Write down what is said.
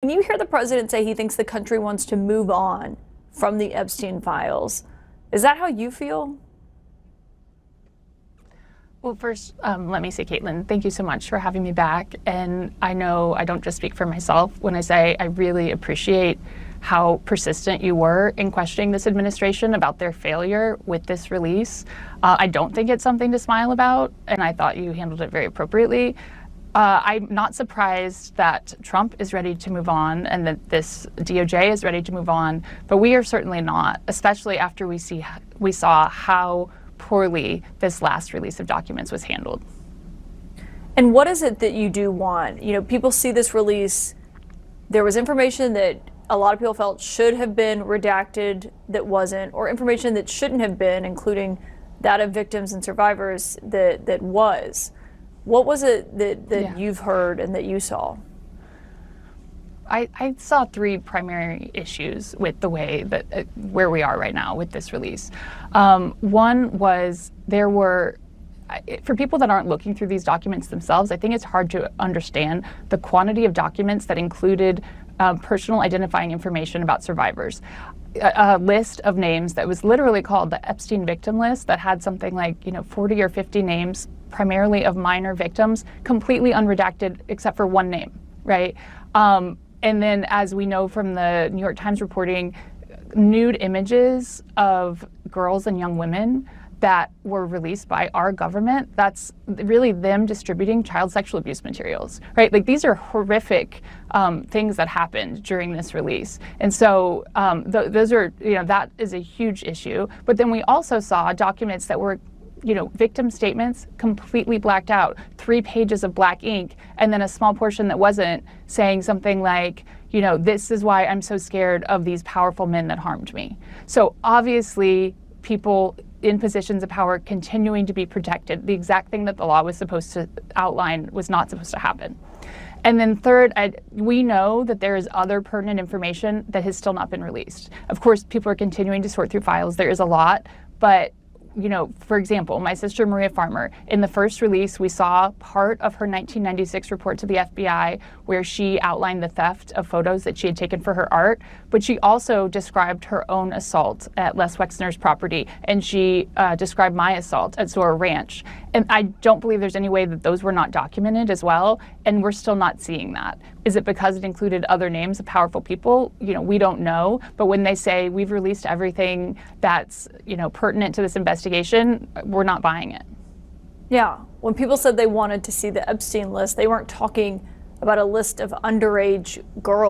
When you hear the president say he thinks the country wants to move on from the Epstein files, is that how you feel? Well, first, let me say, Caitlin, thank you so much for having me back. And I know I don't just speak for myself when I say I really appreciate how persistent you were in questioning this administration about their failure with this release. I don't think it's something to smile about, and I thought you handled it very appropriately. I'm not surprised that Trump is ready to move on and that this DOJ is ready to move on, but we are certainly not, especially after we saw how poorly this last release of documents was handled. And what is it that you do want? You know, people see this release. There was information that a lot of people felt should have been redacted that wasn't, or information that shouldn't have been, including that of victims and survivors that was. What was it that you've heard and that you saw? I saw three primary issues with the way that where we are right now with this release. One was there were, for people that aren't looking through these documents themselves, I think it's hard to understand the quantity of documents that included personal identifying information about survivors. A list of names that was literally called the Epstein victim list that had something like 40 or 50 names, primarily of minor victims, completely unredacted except for one name, right? And then, as we know from the New York Times reporting, nude images of girls and young women that were released by our government, that's really them distributing child sexual abuse materials, right? Like, these are horrific things that happened during this release. And so those are, that is a huge issue. But then we also saw documents that were victim statements completely blacked out, 3 pages of black ink, and then a small portion that wasn't, saying something like, this is why I'm so scared of these powerful men that harmed me. So obviously, people in positions of power continuing to be protected, the exact thing that the law was supposed to outline was not supposed to happen. And then third, we know that there is other pertinent information that has still not been released. Of course, people are continuing to sort through files. There is a lot, but for example, my sister Maria Farmer, in the first release, we saw part of her 1996 report to the FBI where she outlined the theft of photos that she had taken for her art, but she also described her own assault at Les Wexner's property, and she described my assault at Zora Ranch. And I don't believe there's any way that those were not documented as well, and we're still not seeing that. Is it because it included other names of powerful people? We don't know, but when they say we've released everything that's, pertinent to this investigation, we're not buying it. Yeah, when people said they wanted to see the Epstein list, they weren't talking about a list of underage girls.